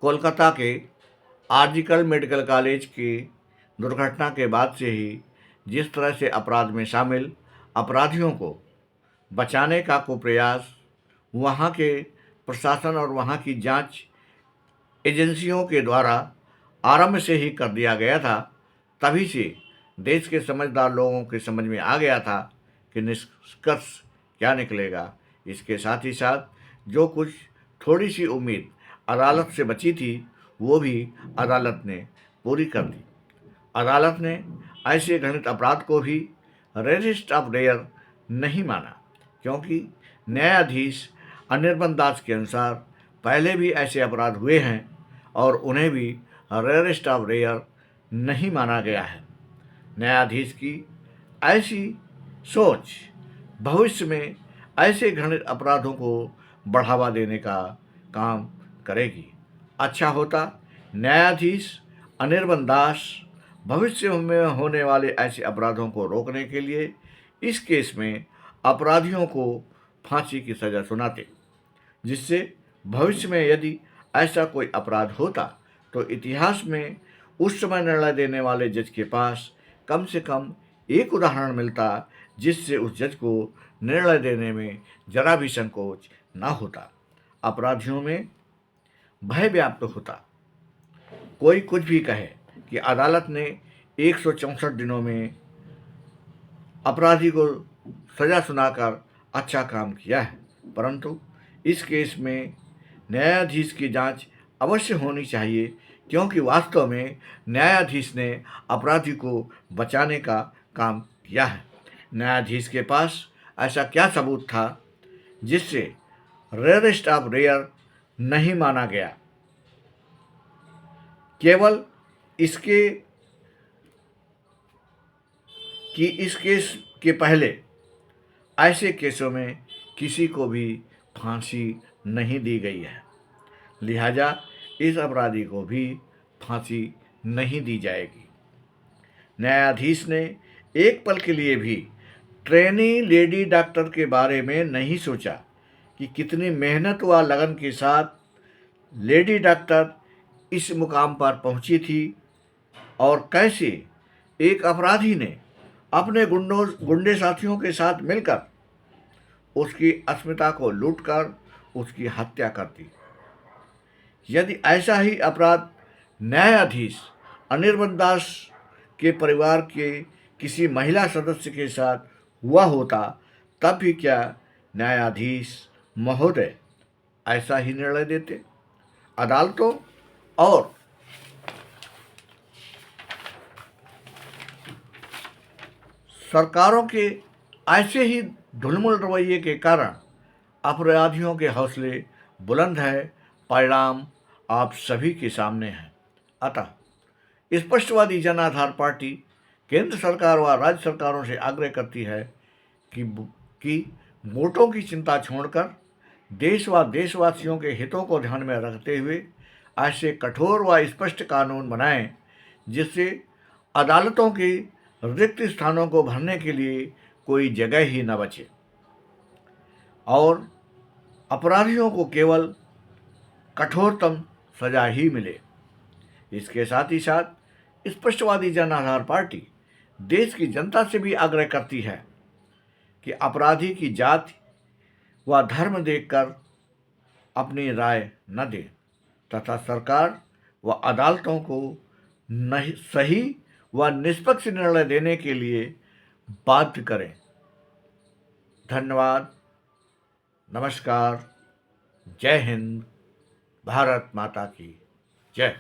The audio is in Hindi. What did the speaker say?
कोलकाता के आरजिकल मेडिकल कॉलेज की दुर्घटना के बाद से ही जिस तरह से अपराध में शामिल अपराधियों को बचाने का कुप्रयास वहाँ के प्रशासन और वहाँ की जांच एजेंसियों के द्वारा आरंभ से ही कर दिया गया था, तभी से देश के समझदार लोगों के समझ में आ गया था कि निष्कर्ष क्या निकलेगा। इसके साथ ही साथ जो कुछ थोड़ी सी उम्मीद अदालत से बची थी वो भी अदालत ने पूरी कर दी। अदालत ने ऐसे घृणित अपराध को भी रेयरेस्ट ऑफ रेयर नहीं माना, क्योंकि न्यायाधीश अनिर्बन दास के अनुसार पहले भी ऐसे अपराध हुए हैं और उन्हें भी रेयरेस्ट ऑफ रेयर नहीं माना गया है। न्यायाधीश की ऐसी सोच भविष्य में ऐसे घृणित अपराधों को बढ़ावा देने का काम करेगी। अच्छा होता न्यायाधीश अनिर्बन दास भविष्य में होने वाले ऐसे अपराधों को रोकने के लिए इस केस में अपराधियों को फांसी की सज़ा सुनाते, जिससे भविष्य में यदि ऐसा कोई अपराध होता तो इतिहास में उस समय निर्णय देने वाले जज के पास कम से कम एक उदाहरण मिलता जिससे उस जज को निर्णय देने में जरा भी संकोच न होता। अपराधियों में भय व्याप्त होता। कोई कुछ भी कहे कि अदालत ने 164 दिनों में अपराधी को सज़ा सुनाकर अच्छा काम किया है, परंतु इस केस में न्यायाधीश की जांच अवश्य होनी चाहिए, क्योंकि वास्तव में न्यायाधीश ने अपराधी को बचाने का काम किया है। न्यायाधीश के पास ऐसा क्या सबूत था जिससे रेयरेस्ट ऑफ रेयर नहीं माना गया? केवल इसके कि इस केस के पहले ऐसे केसों में किसी को भी फांसी नहीं दी गई है, लिहाजा इस अपराधी को भी फांसी नहीं दी जाएगी। न्यायाधीश ने एक पल के लिए भी ट्रेनी लेडी डॉक्टर के बारे में नहीं सोचा कि कितनी मेहनत व लगन के साथ लेडी डॉक्टर इस मुकाम पर पहुंची थी और कैसे एक अपराधी ने अपने गुंडे साथियों के साथ मिलकर उसकी अस्मिता को लूटकर उसकी हत्या कर दी। यदि ऐसा ही अपराध न्यायाधीश अनिर्बन दास के परिवार के किसी महिला सदस्य के साथ हुआ होता, तब भी क्या न्यायाधीश महोदय ऐसा ही निर्णय देते? अदालतों और सरकारों के ऐसे ही ढुलमुल रवैये के कारण अपराधियों के हौसले बुलंद है। परिणाम आप सभी के सामने है। अतः स्पष्टवादी जन आधार पार्टी केंद्र सरकार व राज्य सरकारों से आग्रह करती है कि वोटों की चिंता छोड़कर देश व देशवासियों के हितों को ध्यान में रखते हुए ऐसे कठोर व स्पष्ट कानून बनाएं जिससे अदालतों के रिक्त स्थानों को भरने के लिए कोई जगह ही न बचे और अपराधियों को केवल कठोरतम सजा ही मिले। इसके साथ ही साथ स्पष्टवादी जन आधार पार्टी देश की जनता से भी आग्रह करती है कि अपराधी की जाति व धर्म देखकर अपनी राय न दें तथा सरकार व अदालतों को नहीं सही व निष्पक्ष निर्णय देने के लिए बाध्य करें। धन्यवाद। नमस्कार। जय हिंद। भारत माता की जय।